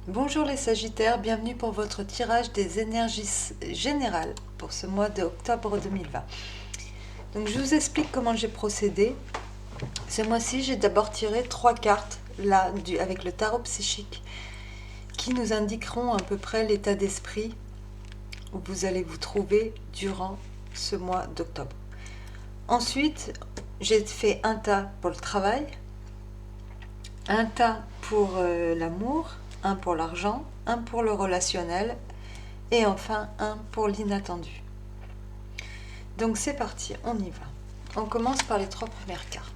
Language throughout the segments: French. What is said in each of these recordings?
Bonjour les Sagittaires, bienvenue pour votre tirage des énergies générales pour ce mois d'octobre 2020. Donc je vous explique comment j'ai procédé. Ce mois-ci, j'ai d'abord tiré 3 cartes là avec le tarot psychique qui nous indiqueront à peu près l'état d'esprit où vous allez vous trouver durant ce mois d'octobre. Ensuite, j'ai fait un tas pour le travail, un tas pour l'amour, un pour l'argent, un pour le relationnel et enfin un pour l'inattendu. Donc c'est parti, on y va. On commence par les 3 premières cartes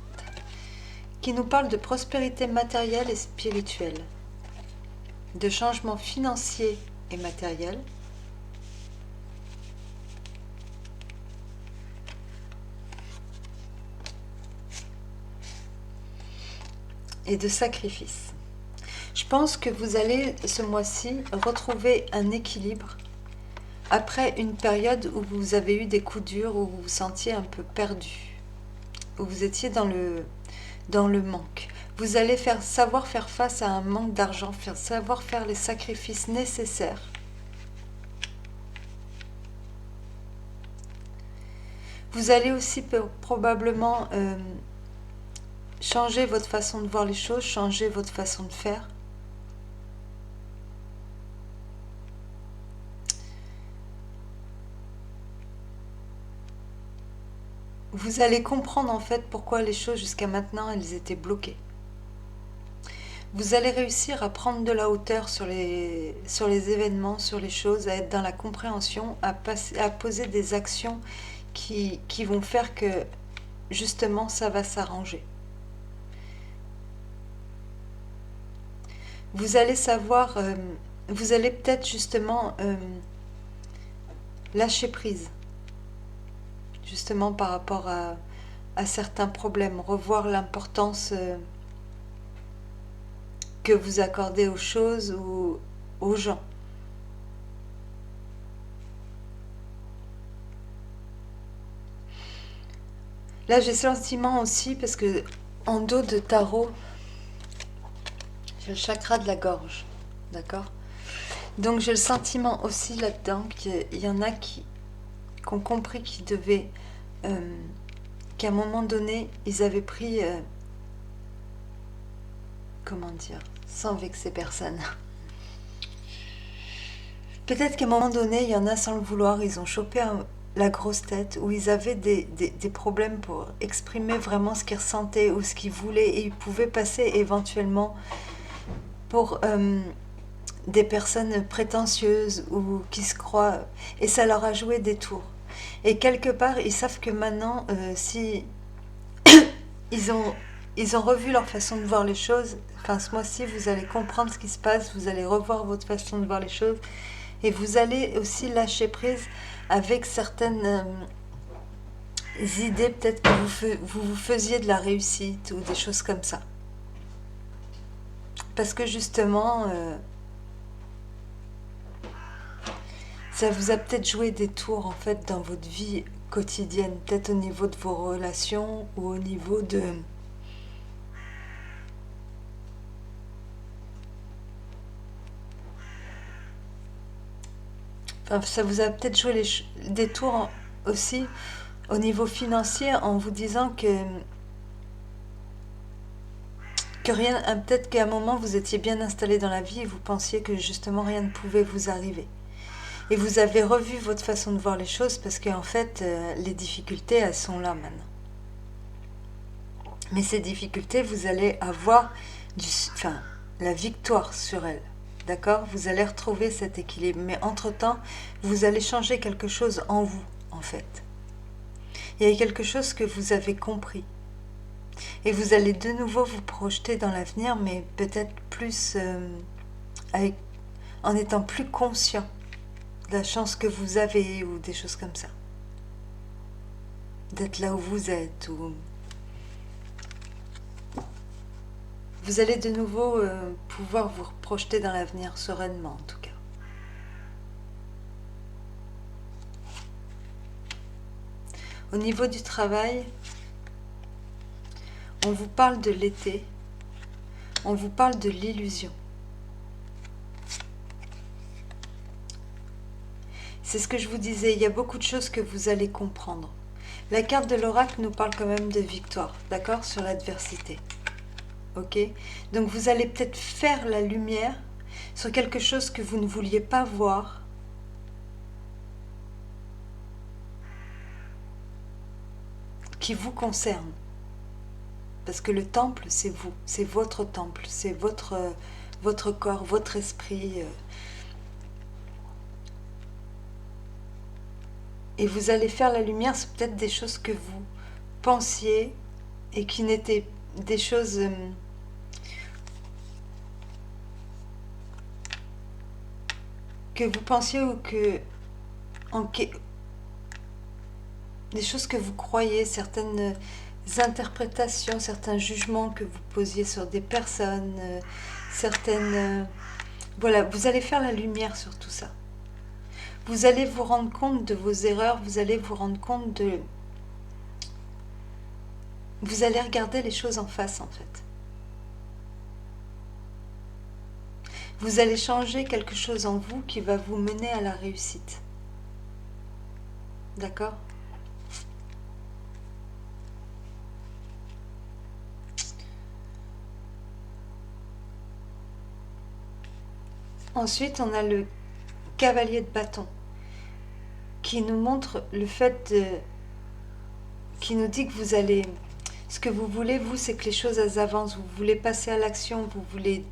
qui nous parlent de prospérité matérielle et spirituelle, de changement financier et matériel, et de sacrifice. Je pense que vous allez ce mois-ci retrouver un équilibre après une période où vous avez eu des coups durs, où vous vous sentiez un peu perdu, où vous étiez dans le manque. Vous allez savoir faire face à un manque d'argent, savoir faire les sacrifices nécessaires. Vous allez aussi probablement changer votre façon de voir les choses, changer votre façon de faire. Vous allez comprendre en fait pourquoi les choses jusqu'à maintenant elles étaient bloquées. Vous allez réussir à prendre de la hauteur sur les événements, sur les choses, à être dans la compréhension, à poser des actions qui vont faire que justement ça va s'arranger. Vous allez savoir, vous allez peut-être justement lâcher prise, justement par rapport à certains problèmes, revoir l'importance que vous accordez aux choses ou aux gens. Là, j'ai ce sentiment aussi, parce que en dos de tarot, j'ai le chakra de la gorge, d'accord? Donc j'ai le sentiment aussi là-dedans qu'il y en a qui ont compris qu'ils devaient, qu'à un moment donné, ils avaient pris, comment dire, sans vexer personne. Peut-être qu'à un moment donné, il y en a sans le vouloir, ils ont chopé la grosse tête, où ils avaient des problèmes pour exprimer vraiment ce qu'ils ressentaient ou ce qu'ils voulaient, et ils pouvaient passer éventuellement pour des personnes prétentieuses ou qui se croient, et ça leur a joué des tours. Et quelque part, ils savent que maintenant, si ils ont revu leur façon de voir les choses, enfin ce mois-ci, vous allez comprendre ce qui se passe, vous allez revoir votre façon de voir les choses, et vous allez aussi lâcher prise avec certaines idées, peut-être que vous faisiez de la réussite ou des choses comme ça. Parce que justement, ça vous a peut-être joué des tours en fait dans votre vie quotidienne, peut-être au niveau de vos relations ou au niveau de... Enfin, ça vous a peut-être joué des tours aussi au niveau financier en vous disant que rien, peut-être qu'à un moment vous étiez bien installé dans la vie et vous pensiez que justement rien ne pouvait vous arriver. Et vous avez revu votre façon de voir les choses parce qu'en fait, les difficultés, elles sont là maintenant. Mais ces difficultés, vous allez avoir la victoire sur elles. D'accord? Vous allez retrouver cet équilibre. Mais entre-temps, vous allez changer quelque chose en vous, en fait. Il y a quelque chose que vous avez compris. Et vous allez de nouveau vous projeter dans l'avenir, mais peut-être plus en étant plus conscient de la chance que vous avez ou des choses comme ça. D'être là où vous êtes. Ou... Vous allez de nouveau pouvoir vous projeter dans l'avenir sereinement, en tout cas. Au niveau du travail, on vous parle de l'été, on vous parle de l'illusion. C'est ce que je vous disais, il y a beaucoup de choses que vous allez comprendre. La carte de l'oracle nous parle quand même de victoire, d'accord, sur l'adversité. Ok? Donc vous allez peut-être faire la lumière sur quelque chose que vous ne vouliez pas voir, qui vous concerne. Parce que le temple, c'est vous, c'est votre temple, c'est votre corps, votre esprit. Et vous allez faire la lumière sur peut-être des choses que vous pensiez et qui n'étaient des choses que vous pensiez ou que des choses que vous croyez, certaines interprétations, certains jugements que vous posiez sur des personnes, certaines... voilà, vous allez faire la lumière sur tout ça. Vous allez vous rendre compte de vos erreurs, vous allez vous rendre compte de... Vous allez regarder les choses en face, en fait. Vous allez changer quelque chose en vous qui va vous mener à la réussite. D'accord ? Ensuite, on a le cavalier de bâton qui nous montre le fait de... qui nous dit que vous allez... Ce que vous voulez, vous, c'est que les choses elles avancent. Vous voulez passer à l'action, vous voulez...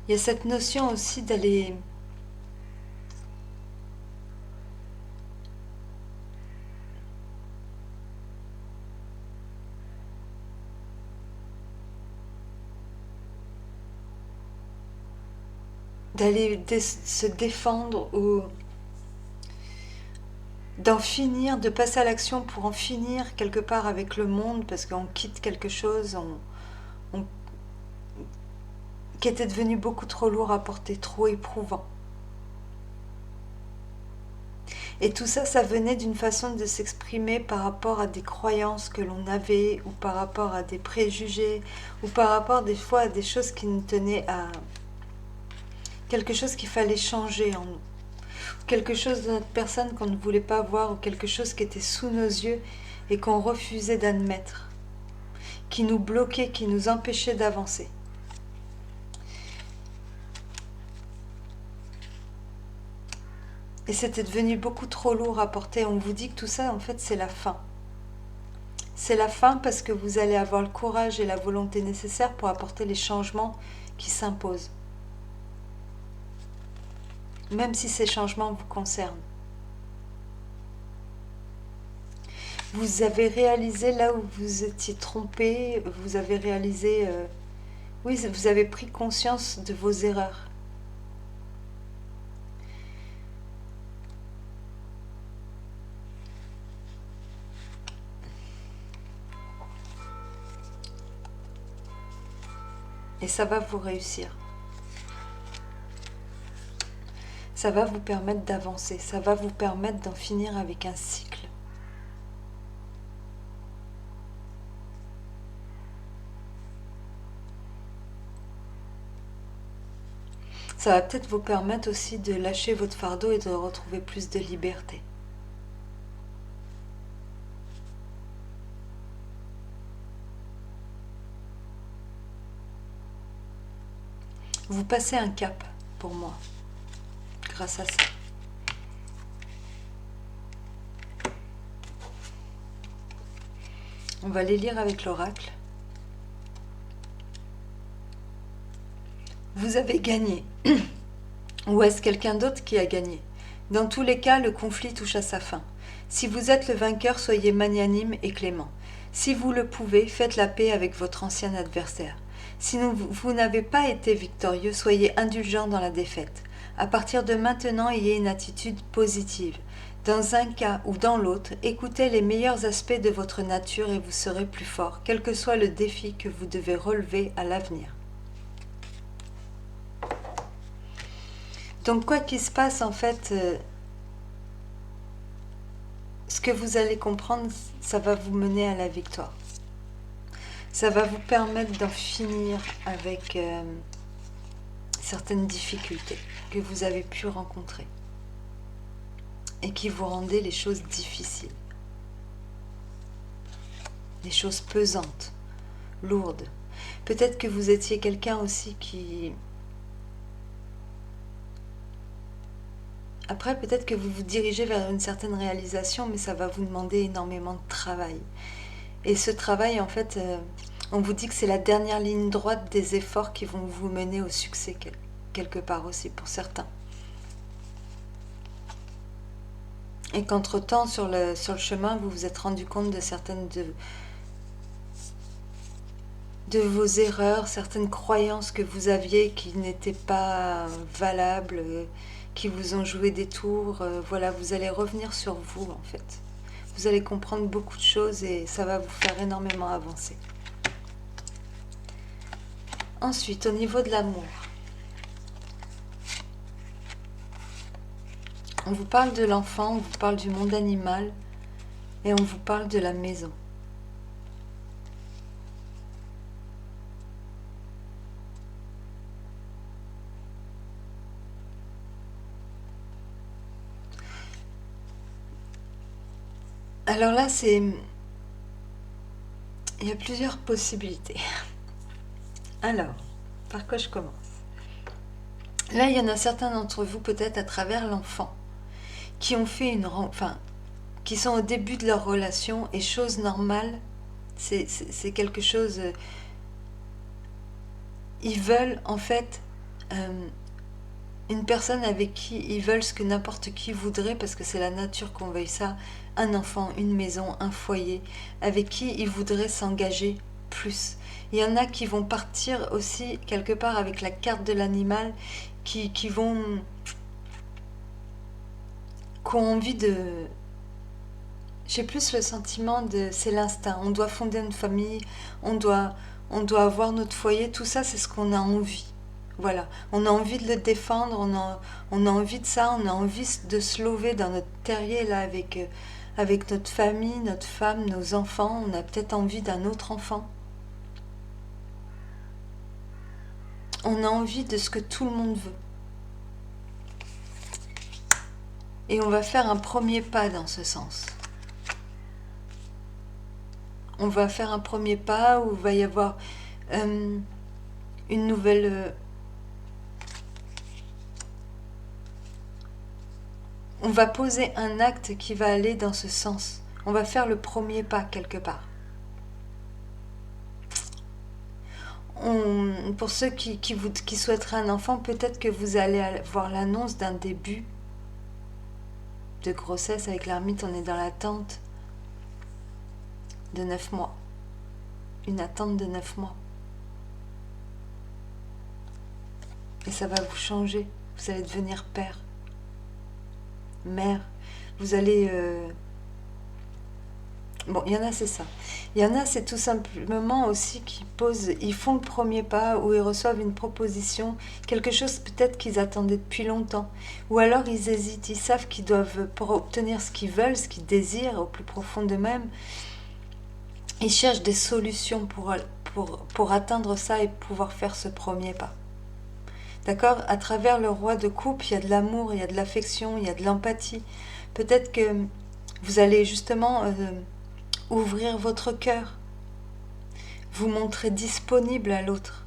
Il y a cette notion aussi d'aller... se défendre ou d'en finir, de passer à l'action pour en finir quelque part avec le monde parce qu'on quitte quelque chose qui était devenu beaucoup trop lourd à porter, trop éprouvant. Et tout ça, ça venait d'une façon de s'exprimer par rapport à des croyances que l'on avait ou par rapport à des préjugés ou par rapport des fois à des choses qui nous tenaient à quelque chose qu'il fallait changer en nous. Quelque chose de notre personne qu'on ne voulait pas voir ou quelque chose qui était sous nos yeux et qu'on refusait d'admettre, qui nous bloquait, qui nous empêchait d'avancer. Et c'était devenu beaucoup trop lourd à porter. On vous dit que tout ça, en fait, c'est la fin. C'est la fin parce que vous allez avoir le courage et la volonté nécessaires pour apporter les changements qui s'imposent. Même si ces changements vous concernent. Vous avez réalisé là où vous étiez trompé, vous avez réalisé... oui, vous avez pris conscience de vos erreurs. Et ça va vous réussir. Ça va vous permettre d'avancer, ça va vous permettre d'en finir avec un cycle. Ça va peut-être vous permettre aussi de lâcher votre fardeau et de retrouver plus de liberté. Vous passez un cap pour moi, grâce à ça. On va les lire avec l'oracle. Vous avez gagné. Ou est-ce quelqu'un d'autre qui a gagné? Dans tous les cas, le conflit touche à sa fin. Si vous êtes le vainqueur, soyez magnanime et clément. Si vous le pouvez, faites la paix avec votre ancien adversaire. Si vous n'avez pas été victorieux, soyez indulgent dans la défaite. À partir de maintenant, ayez une attitude positive. Dans un cas ou dans l'autre, écoutez les meilleurs aspects de votre nature et vous serez plus fort, quel que soit le défi que vous devez relever à l'avenir. Donc quoi qu'il se passe, en fait, ce que vous allez comprendre, ça va vous mener à la victoire. Ça va vous permettre d'en finir avec certaines difficultés que vous avez pu rencontrer. et qui vous rendait les choses difficiles, les choses pesantes, lourdes. Peut-être que vous étiez quelqu'un aussi qui... Après, peut-être que vous vous dirigez vers une certaine réalisation, mais ça va vous demander énormément de travail. Et ce travail, en fait, on vous dit que c'est la dernière ligne droite des efforts qui vont vous mener au succès, quelque part aussi, pour certains. Et qu'entre-temps, sur le chemin, vous vous êtes rendu compte de certaines de vos erreurs, certaines croyances que vous aviez qui n'étaient pas valables, qui vous ont joué des tours. Voilà, vous allez revenir sur vous, en fait. Vous allez comprendre beaucoup de choses et ça va vous faire énormément avancer. Ensuite, au niveau de l'amour, on vous parle de l'enfant, on vous parle du monde animal et on vous parle de la maison. Alors là, il y a plusieurs possibilités. Alors, par quoi je commence? Là, il y en a certains d'entre vous, peut-être à travers l'enfant, qui ont fait qui sont au début de leur relation, et chose normale, c'est quelque chose... ils veulent, en fait, une personne avec qui ils veulent ce que n'importe qui voudrait, parce que c'est la nature qu'on veuille ça, un enfant, une maison, un foyer, avec qui ils voudraient s'engager plus. Il y en a qui vont partir aussi quelque part avec la carte de l'animal, qui ont envie de... J'ai plus le sentiment de... C'est l'instinct. On doit fonder une famille, on doit avoir notre foyer, tout ça, c'est ce qu'on a envie. Voilà, on a envie de le défendre, on a envie de ça, on a envie de se lever dans notre terrier là avec notre famille, notre femme, nos enfants. On a peut-être envie d'un autre enfant. On a envie de ce que tout le monde veut. Et on va faire un premier pas dans ce sens. On va faire un premier pas où il va y avoir une nouvelle... on va poser un acte qui va aller dans ce sens. On va faire le premier pas quelque part. Pour ceux qui souhaiteraient un enfant, peut-être que vous allez avoir l'annonce d'un début de grossesse. Avec l'ermite, on est dans l'attente de 9 mois. Une attente de 9 mois. Et ça va vous changer. Vous allez devenir père, mère. Vous allez... Bon, il y en a, c'est ça. Il y en a, c'est tout simplement aussi ils font le premier pas, ou ils reçoivent une proposition, quelque chose peut-être qu'ils attendaient depuis longtemps. Ou alors ils hésitent, ils savent qu'ils doivent, pour obtenir ce qu'ils veulent, ce qu'ils désirent au plus profond d'eux-mêmes, ils cherchent des solutions pour atteindre ça et pouvoir faire ce premier pas. D'accord? À travers le roi de coupe, il y a de l'amour, il y a de l'affection, il y a de l'empathie. Peut-être que vous allez justement... ouvrir votre cœur, vous montrer disponible à l'autre,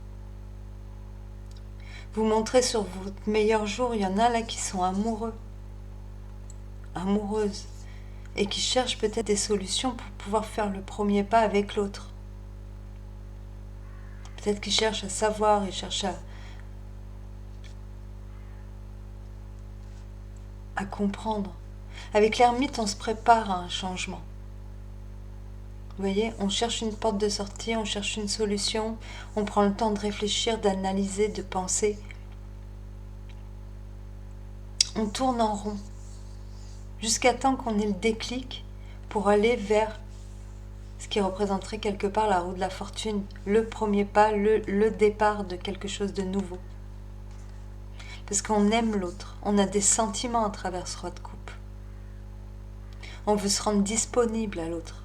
vous montrer sur votre meilleur jour. Il y en a là qui sont amoureux, amoureuses, et qui cherchent peut-être des solutions pour pouvoir faire le premier pas avec l'autre. Peut-être qu'ils cherchent à savoir, ils cherchent à comprendre. Avec l'ermite, on se prépare à un changement. Vous voyez, on cherche une porte de sortie, on cherche une solution, on prend le temps de réfléchir, d'analyser, de penser. On tourne en rond, jusqu'à temps qu'on ait le déclic pour aller vers ce qui représenterait quelque part la roue de la fortune, le premier pas, le départ de quelque chose de nouveau. Parce qu'on aime l'autre, on a des sentiments à travers ce roi de coupe. On veut se rendre disponible à l'autre.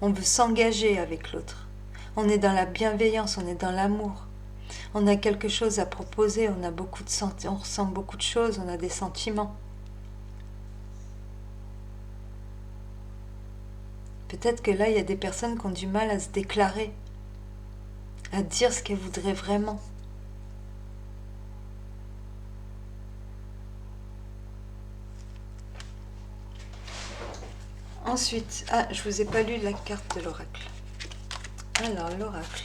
On veut s'engager avec l'autre. On est dans la bienveillance, on est dans l'amour. On a quelque chose à proposer, on a beaucoup de on ressent beaucoup de choses, on a des sentiments. Peut-être que là, il y a des personnes qui ont du mal à se déclarer, à dire ce qu'elles voudraient vraiment. Ensuite, je vous ai pas lu la carte de l'oracle. Alors, l'oracle.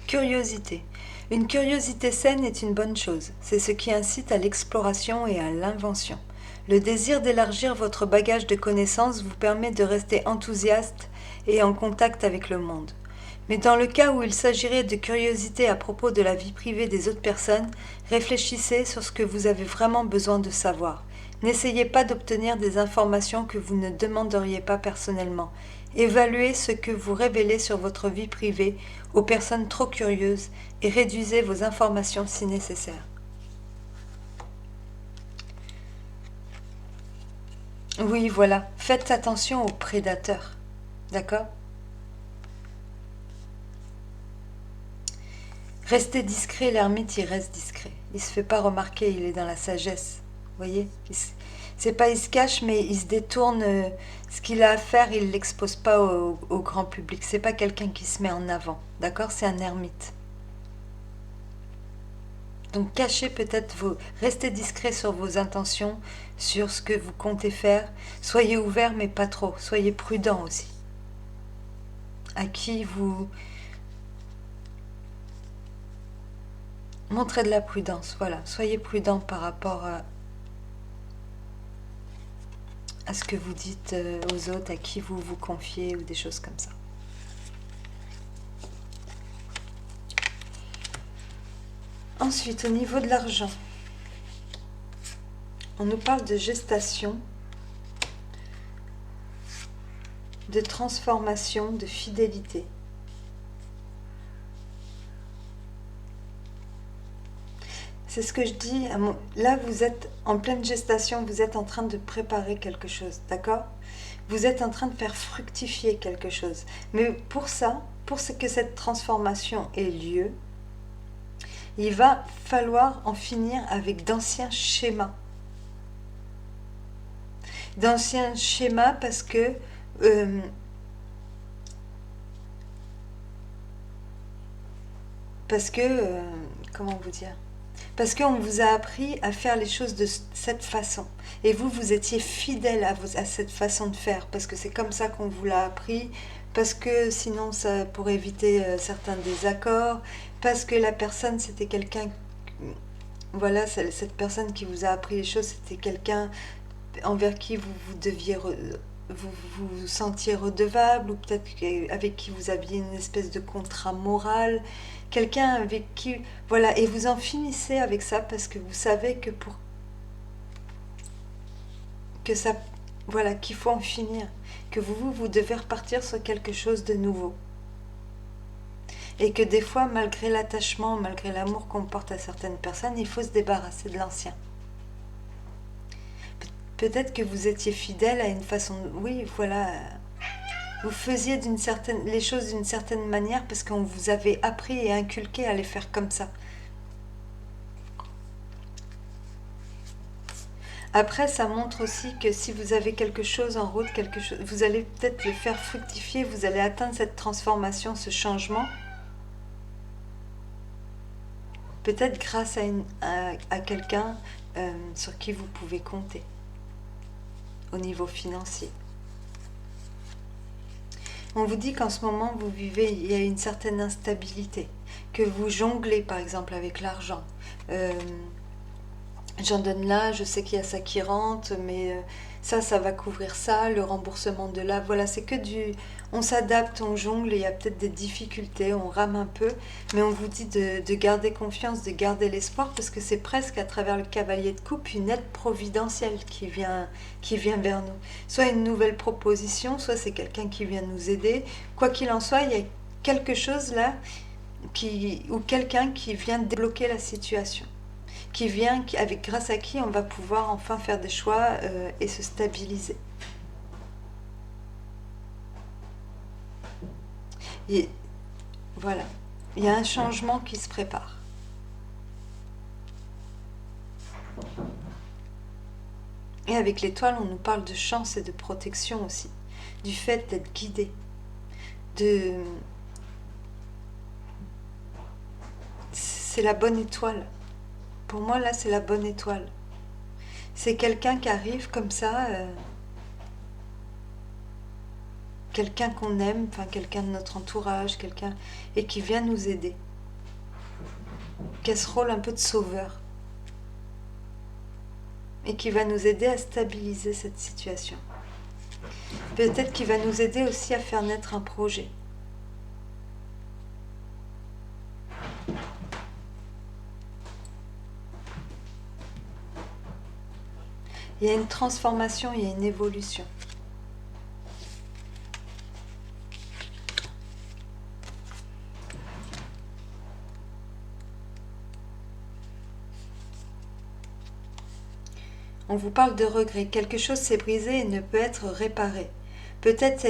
Curiosité. Une curiosité saine est une bonne chose. C'est ce qui incite à l'exploration et à l'invention. Le désir d'élargir votre bagage de connaissances vous permet de rester enthousiaste et en contact avec le monde. Mais dans le cas où il s'agirait de curiosité à propos de la vie privée des autres personnes, réfléchissez sur ce que vous avez vraiment besoin de savoir. N'essayez pas d'obtenir des informations que vous ne demanderiez pas personnellement. Évaluez ce que vous révélez sur votre vie privée aux personnes trop curieuses et réduisez vos informations si nécessaire. Oui, voilà. Faites attention aux prédateurs. D'accord ? Restez discret, l'ermite, il reste discret. Il se fait pas remarquer, il est dans la sagesse. Vous voyez ? C'est pas il se cache, mais il se détourne. Ce qu'il a à faire, il l'expose pas au grand public. C'est pas quelqu'un qui se met en avant. D'accord ? C'est un ermite. Donc cachez peut-être restez discret sur vos intentions, sur ce que vous comptez faire. Soyez ouvert, mais pas trop. Soyez prudent aussi. À qui vous... Montrez de la prudence, voilà. Soyez prudent par rapport à ce que vous dites aux autres, à qui vous vous confiez ou des choses comme ça. Ensuite, au niveau de l'argent, on nous parle de gestation, de transformation, de fidélité. C'est ce que je dis. Là, vous êtes en pleine gestation, vous êtes en train de préparer quelque chose, d'accord ? Vous êtes en train de faire fructifier quelque chose. Mais pour ça, pour que cette transformation ait lieu, il va falloir en finir avec d'anciens schémas. D'anciens schémas parce que... comment vous dire ? Parce qu'on vous a appris à faire les choses de cette façon. Et vous étiez fidèle à cette façon de faire, parce que c'est comme ça qu'on vous l'a appris, parce que sinon, ça pour éviter certains désaccords, parce que la personne, c'était quelqu'un... Voilà, cette personne qui vous a appris les choses, c'était quelqu'un envers qui vous deviez vous sentiez redevable, ou peut-être avec qui vous aviez une espèce de contrat moral, quelqu'un avec qui... Voilà, et vous en finissez avec ça parce que vous savez que pour... que ça... Voilà, qu'il faut en finir, que vous devez repartir sur quelque chose de nouveau. Et que des fois, malgré l'attachement, malgré l'amour qu'on porte à certaines personnes, il faut se débarrasser de l'ancien. Peut-être que vous étiez fidèle à une façon... Oui, voilà... Vous faisiez les choses d'une certaine manière parce qu'on vous avait appris et inculqué à les faire comme ça. Après, ça montre aussi que si vous avez quelque chose en route, vous allez peut-être le faire fructifier, vous allez atteindre cette transformation, ce changement. Peut-être grâce à quelqu'un sur qui vous pouvez compter au niveau financier. On vous dit qu'en ce moment, vous vivez, il y a une certaine instabilité, que vous jonglez par exemple avec l'argent. J'en donne là, je sais qu'il y a ça qui rentre, mais ça va couvrir ça, le remboursement de là. Voilà, c'est que on s'adapte, on jongle, il y a peut-être des difficultés, on rame un peu, mais on vous dit de garder confiance, de garder l'espoir, parce que c'est presque à travers le cavalier de coupe une aide providentielle qui vient vers nous. Soit une nouvelle proposition, soit c'est quelqu'un qui vient nous aider. Quoi qu'il en soit, il y a quelque chose là, ou quelqu'un qui vient débloquer la situation. Qui vient, grâce à qui on va pouvoir enfin faire des choix et se stabiliser. Et voilà, il y a un changement qui se prépare. Et avec l'étoile, on nous parle de chance et de protection aussi, du fait d'être guidé, c'est la bonne étoile. Pour moi, là, c'est la bonne étoile. C'est quelqu'un qui arrive comme ça, quelqu'un qu'on aime, enfin quelqu'un de notre entourage, quelqu'un, et qui vient nous aider. Qui a ce rôle un peu de sauveur. Et qui va nous aider à stabiliser cette situation. Peut-être qu'il va nous aider aussi à faire naître un projet. Il y a une transformation, il y a une évolution. On vous parle de regret. Quelque chose s'est brisé et ne peut être réparé. Peut-être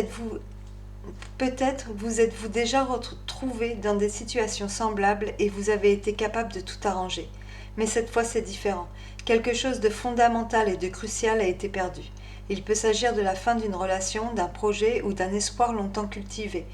vous êtes-vous déjà retrouvé dans des situations semblables et vous avez été capable de tout arranger. Mais cette fois, c'est différent. Quelque chose de fondamental et de crucial a été perdu. Il peut s'agir de la fin d'une relation, d'un projet ou d'un espoir longtemps cultivé.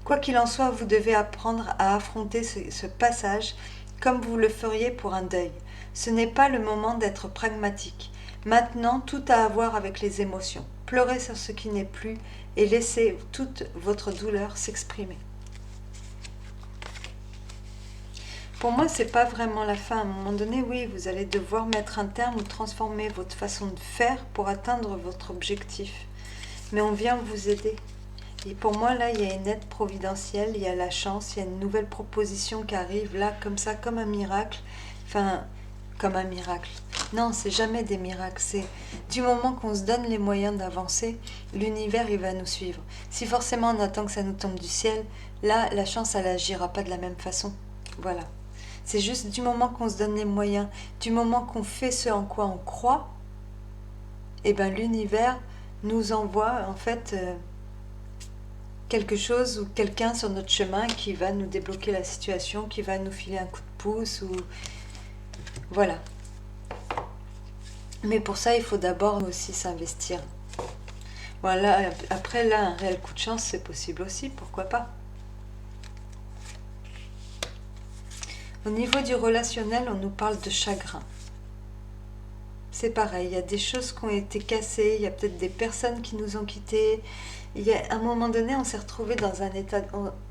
Quoi qu'il en soit, vous devez apprendre à affronter ce passage comme vous le feriez pour un deuil. Ce n'est pas le moment d'être pragmatique. Maintenant, tout a à voir avec les émotions. Pleurez sur ce qui n'est plus et laissez toute votre douleur s'exprimer. Pour moi, c'est pas vraiment la fin. À un moment donné, oui, vous allez devoir mettre un terme ou transformer votre façon de faire pour atteindre votre objectif. Mais on vient vous aider. Et pour moi, là, il y a une aide providentielle, il y a la chance, il y a une nouvelle proposition qui arrive là, comme ça, comme un miracle. Enfin, comme un miracle. Non, c'est jamais des miracles. C'est du moment qu'on se donne les moyens d'avancer, l'univers, il va nous suivre. Si forcément on attend que ça nous tombe du ciel, là, la chance, elle n'agira pas de la même façon. Voilà. C'est juste du moment qu'on se donne les moyens, du moment qu'on fait ce en quoi on croit, et ben l'univers nous envoie en fait quelque chose ou quelqu'un sur notre chemin qui va nous débloquer la situation, qui va nous filer un coup de pouce ou voilà. Mais pour ça, il faut d'abord aussi s'investir. Voilà. Après là, un réel coup de chance, c'est possible aussi, pourquoi pas. Au niveau du relationnel, on nous parle de chagrin. C'est pareil, il y a des choses qui ont été cassées, il y a peut-être des personnes qui nous ont quittés. À un moment donné, on s'est retrouvé dans un état,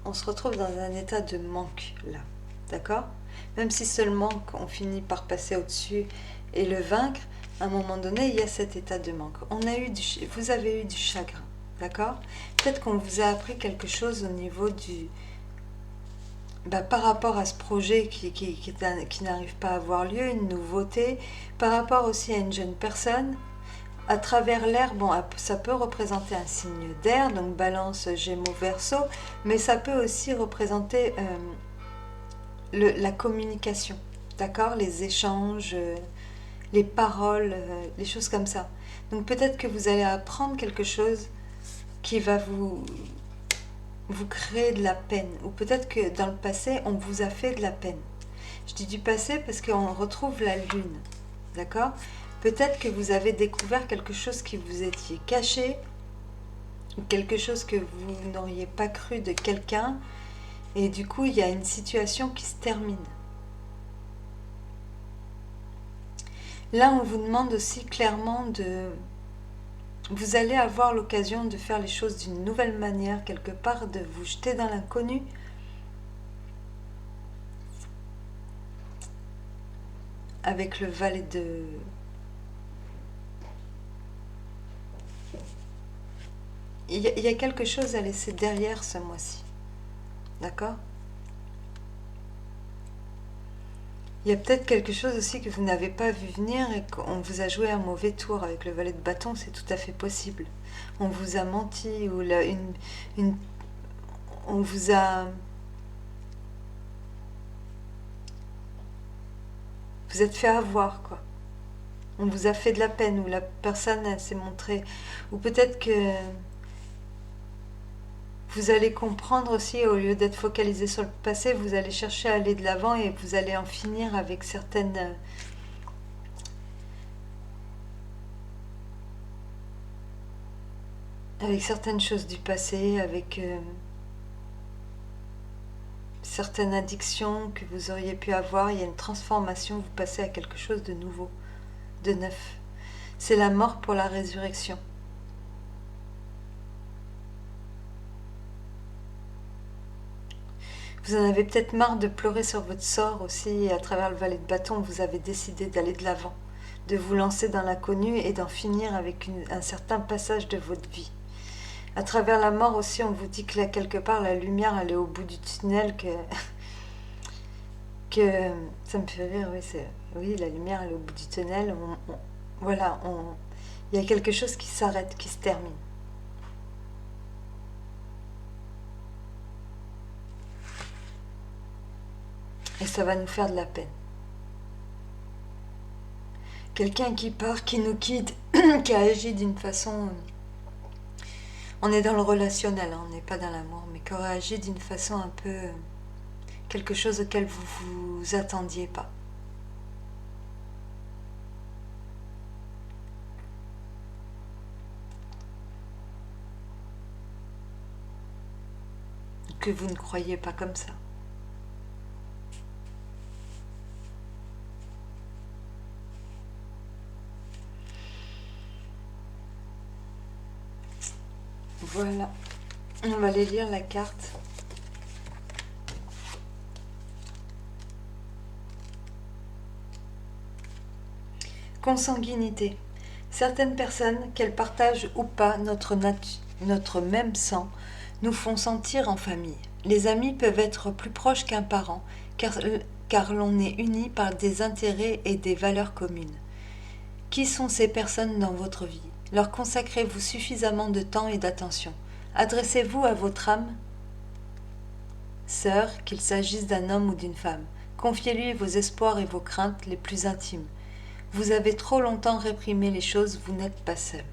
on se retrouve dans un état de manque là, d'accord? Même si ce manque, on finit par passer au-dessus et le vaincre, à un moment donné, il y a cet état de manque. Vous avez eu du chagrin, d'accord? Peut-être qu'on vous a appris quelque chose au niveau du, par rapport à ce projet qui n'arrive pas à avoir lieu, une nouveauté, par rapport aussi à une jeune personne, à travers l'air, bon, ça peut représenter un signe d'air, donc balance, gémeaux, verseau, mais ça peut aussi représenter la communication, d'accord? Les échanges, les paroles, les choses comme ça. Donc peut-être que vous allez apprendre quelque chose qui va vous créez de la peine, ou peut-être que dans le passé, on vous a fait de la peine. Je dis du passé parce qu'on retrouve la lune, d'accord? Peut-être que vous avez découvert quelque chose qui vous étiez caché, ou quelque chose que vous n'auriez pas cru de quelqu'un, et du coup, il y a une situation qui se termine. Là, on vous demande aussi clairement de... Vous allez avoir l'occasion de faire les choses d'une nouvelle manière, quelque part, de vous jeter dans l'inconnu. Avec le valet de... Il y a quelque chose à laisser derrière ce mois-ci. D'accord? Il y a peut-être quelque chose aussi que vous n'avez pas vu venir et qu'on vous a joué un mauvais tour avec le valet de bâton, c'est tout à fait possible. On vous a menti ou on vous a... Vous êtes fait avoir, quoi. On vous a fait de la peine ou la personne elle s'est montrée. Ou peut-être que vous allez comprendre aussi, au lieu d'être focalisé sur le passé, vous allez chercher à aller de l'avant et vous allez en finir avec certaines avec certaines choses du passé, avec certaines addictions que vous auriez pu avoir. Il y a une transformation, vous passez à quelque chose de nouveau, de neuf. C'est la mort pour la résurrection. Vous en avez peut-être marre de pleurer sur votre sort aussi, et à travers le valet de bâton, vous avez décidé d'aller de l'avant, de vous lancer dans l'inconnu et d'en finir avec un certain passage de votre vie. À travers la mort aussi, on vous dit que là, quelque part, la lumière, elle est au bout du tunnel, que ça me fait rire, oui, oui, la lumière, elle est au bout du tunnel. Voilà, il y a quelque chose qui s'arrête, qui se termine. Et ça va nous faire de la peine. Quelqu'un qui part, qui nous quitte, qui a agi d'une façon... On est dans le relationnel, hein, on n'est pas dans l'amour, mais qui aurait agi d'une façon un peu... quelque chose auquel vous vous attendiez pas. Que vous ne croyez pas comme ça. Voilà. On va aller lire la carte. Consanguinité. Certaines personnes, qu'elles partagent ou pas notre même sang, nous font sentir en famille. Les amis peuvent être plus proches qu'un parent, car l'on est unis par des intérêts et des valeurs communes. Qui sont ces personnes dans votre vie? Leur consacrez-vous suffisamment de temps et d'attention? Adressez-vous à votre âme sœur, qu'il s'agisse d'un homme ou d'une femme. Confiez-lui vos espoirs et vos craintes les plus intimes. Vous avez trop longtemps réprimé les choses, vous n'êtes pas seul.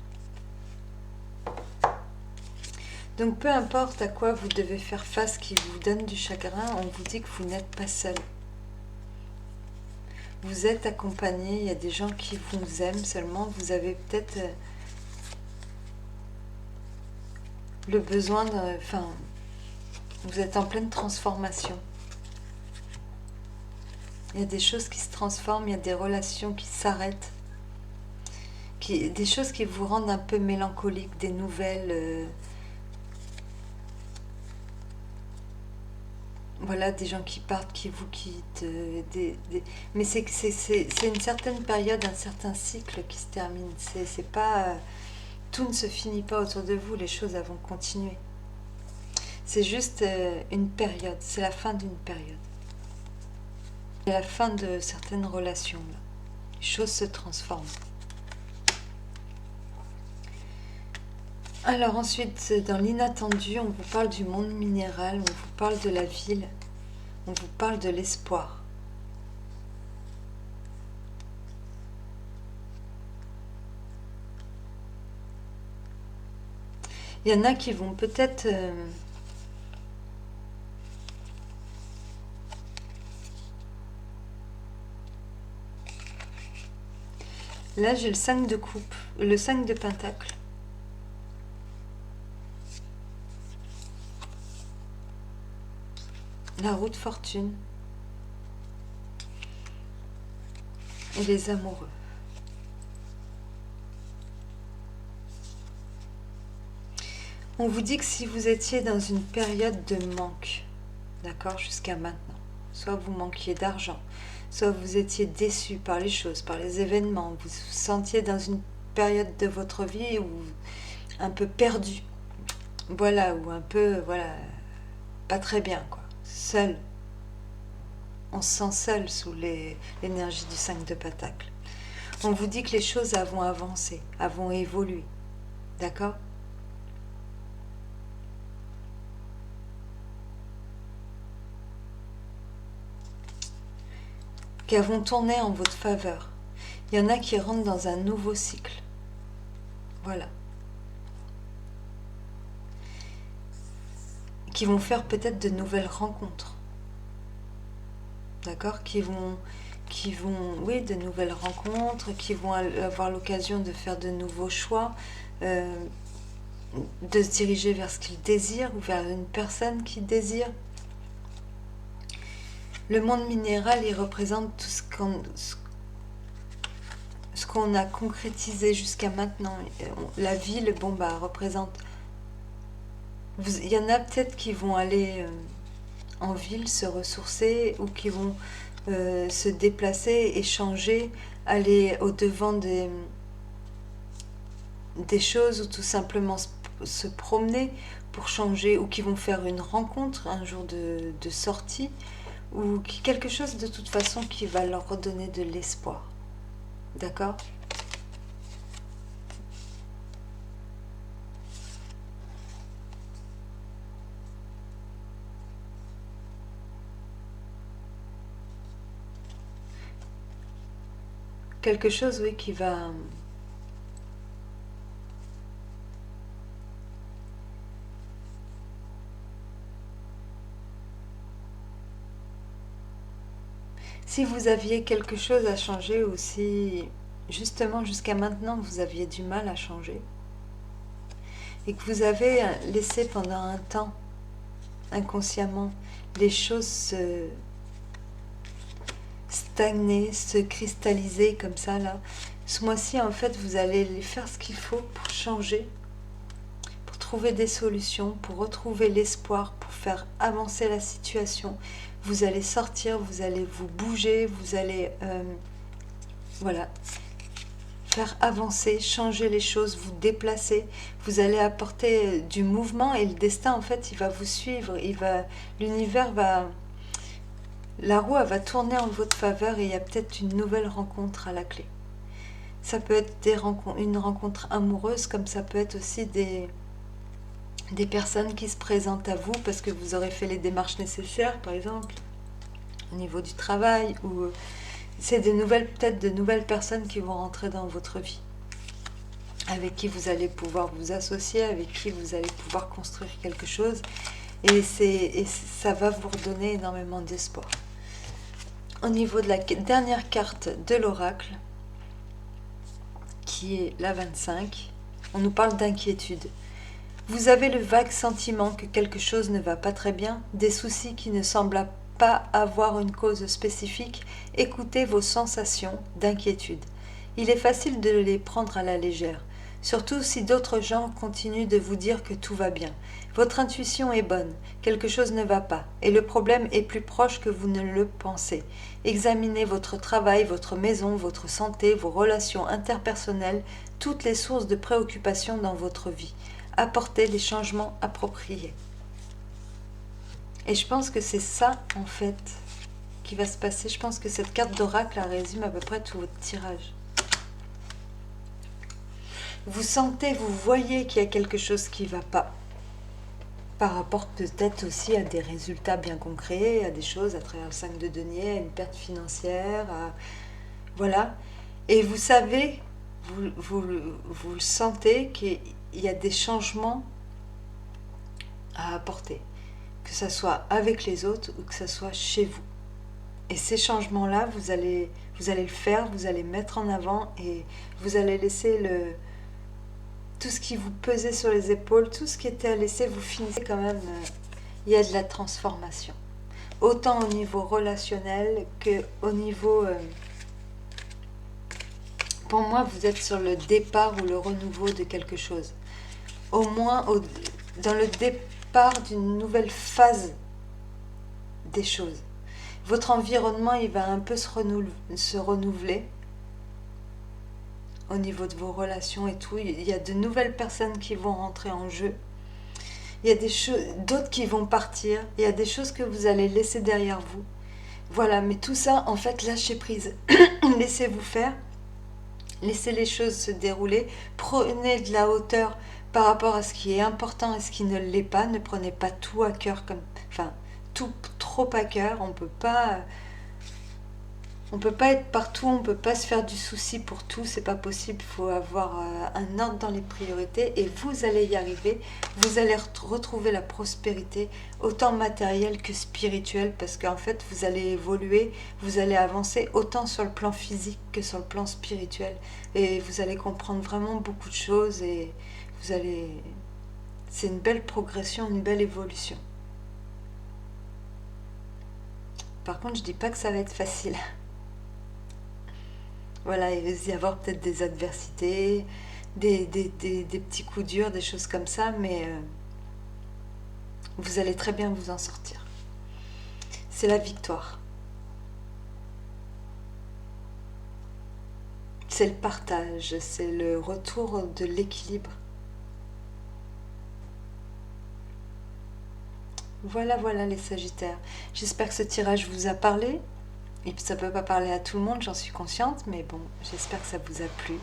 Donc peu importe à quoi vous devez faire face qui vous donne du chagrin, on vous dit que vous n'êtes pas seul. Vous êtes accompagné, il y a des gens qui vous aiment, seulement vous avez peut-être le besoin de... Enfin, vous êtes en pleine transformation. Il y a des choses qui se transforment, il y a des relations qui s'arrêtent, des choses qui vous rendent un peu mélancolique, des nouvelles... Voilà, des gens qui partent, qui vous quittent, mais c'est une certaine période, un certain cycle qui se termine. C'est pas, tout ne se finit pas autour de vous, les choses vont continuer. C'est juste une période, c'est la fin d'une période. C'est la fin de certaines relations. Là. Les choses se transforment. Alors ensuite, dans l'inattendu, on vous parle du monde minéral, on vous parle de la ville, on vous parle de l'espoir. Il y en a qui vont peut-être... Là, j'ai le 5 de coupe, le 5 de pentacle. La roue de fortune et les amoureux. On vous dit que si vous étiez dans une période de manque, d'accord, jusqu'à maintenant, soit vous manquiez d'argent, soit vous étiez déçu par les choses, par les événements, vous vous sentiez dans une période de votre vie où un peu perdu, voilà, ou un peu, voilà, pas très bien, quoi. Seul. On se sent seul sous l'énergie du 5 de pentacle. On vous dit que les choses vont avancer, vont évoluer. D'accord? Qu'elles vont tourner en votre faveur. Il y en a qui rentrent dans un nouveau cycle. Voilà. Qui vont faire peut-être de nouvelles rencontres. D'accord, qui vont, oui, de nouvelles rencontres, qui vont avoir l'occasion de faire de nouveaux choix. de se diriger vers ce qu'il désire ou vers une personne qu'il désire. Le monde minéral, il représente tout ce qu'on a concrétisé jusqu'à maintenant. La ville, bon, bah, représente... Il y en a peut-être qui vont aller en ville se ressourcer ou qui vont se déplacer, échanger, aller au-devant des choses ou tout simplement se promener pour changer, ou qui vont faire une rencontre un jour de sortie, ou quelque chose de toute façon qui va leur redonner de l'espoir. D'accord ? Quelque chose, oui, qui va... Si vous aviez quelque chose à changer, ou si justement jusqu'à maintenant vous aviez du mal à changer, et que vous avez laissé pendant un temps, inconsciemment, les choses se stagner, se cristalliser comme ça, là, ce mois-ci, en fait, vous allez faire ce qu'il faut pour changer, pour trouver des solutions, pour retrouver l'espoir, pour faire avancer la situation. Vous allez sortir, vous allez vous bouger, vous allez voilà, faire avancer, changer les choses, vous déplacer. Vous allez apporter du mouvement, et le destin, en fait, il va vous suivre. L'univers va... La roue, elle va tourner en votre faveur, et il y a peut-être une nouvelle rencontre à la clé. Ça peut être une rencontre amoureuse, comme ça peut être aussi des personnes qui se présentent à vous parce que vous aurez fait les démarches nécessaires, par exemple, au niveau du travail, ou c'est peut-être de nouvelles personnes qui vont rentrer dans votre vie, avec qui vous allez pouvoir vous associer, avec qui vous allez pouvoir construire quelque chose, et ça va vous redonner énormément d'espoir. Au niveau de la dernière carte de l'oracle, qui est la 25, on nous parle d'inquiétude. Vous avez le vague sentiment que quelque chose ne va pas très bien, des soucis qui ne semblent pas avoir une cause spécifique. Écoutez vos sensations d'inquiétude. Il est facile de les prendre à la légère, surtout si d'autres gens continuent de vous dire que tout va bien. Votre intuition est bonne, quelque chose ne va pas, et le problème est plus proche que vous ne le pensez. Examinez votre travail, votre maison, votre santé, vos relations interpersonnelles, toutes les sources de préoccupation dans votre vie. Apportez les changements appropriés. Et je pense que c'est ça, en fait, qui va se passer. Je pense que cette carte d'oracle résume à peu près tout votre tirage. Vous sentez, vous voyez qu'il y a quelque chose qui ne va pas, par rapport peut-être aussi à des résultats bien concrets, à des choses à travers le 5 de denier, à une perte financière, voilà. Et vous savez, vous le sentez qu'il y a des changements à apporter, que ce soit avec les autres ou que ce soit chez vous. Et ces changements-là, vous allez le faire, vous allez mettre en avant, et vous allez laisser tout ce qui vous pesait sur les épaules, tout ce qui était à laisser, vous finissez quand même, il y a de la transformation. Autant au niveau relationnel qu'au niveau... pour moi, vous êtes sur le départ ou le renouveau de quelque chose. Au moins, dans le départ d'une nouvelle phase des choses. Votre environnement, il va un peu se renouveler au niveau de vos relations et tout. Il y a de nouvelles personnes qui vont rentrer en jeu. Il y a d'autres qui vont partir. Il y a des choses que vous allez laisser derrière vous. Voilà, mais tout ça, en fait, lâchez prise. Laissez-vous faire. Laissez les choses se dérouler. Prenez de la hauteur par rapport à ce qui est important et ce qui ne l'est pas. Ne prenez pas tout à cœur, tout trop à cœur. On peut pas être partout, on peut pas se faire du souci pour tout, c'est pas possible. Il faut avoir un ordre dans les priorités, et vous allez y arriver. Vous allez retrouver la prospérité, autant matérielle que spirituelle, parce qu'en fait vous allez évoluer, vous allez avancer autant sur le plan physique que sur le plan spirituel, et vous allez comprendre vraiment beaucoup de choses, et vous allez C'est une belle progression, une belle évolution. Par contre, je dis pas que ça va être facile. Voilà, il va y avoir peut-être des adversités, des petits coups durs, des choses comme ça, mais vous allez très bien vous en sortir. C'est la victoire. C'est le partage, c'est le retour de l'équilibre. Voilà, voilà les Sagittaires. J'espère que ce tirage vous a parlé. Et puis ça ne peut pas parler à tout le monde, j'en suis consciente, mais bon, j'espère que ça vous a plu.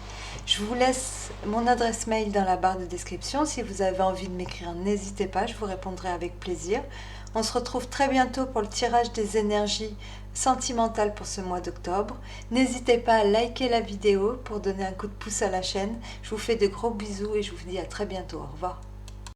Je vous laisse mon adresse mail dans la barre de description. Si vous avez envie de m'écrire, n'hésitez pas, je vous répondrai avec plaisir. On se retrouve très bientôt pour le tirage des énergies sentimentales pour ce mois d'octobre. N'hésitez pas à liker la vidéo pour donner un coup de pouce à la chaîne. Je vous fais de gros bisous et je vous dis à très bientôt. Au revoir.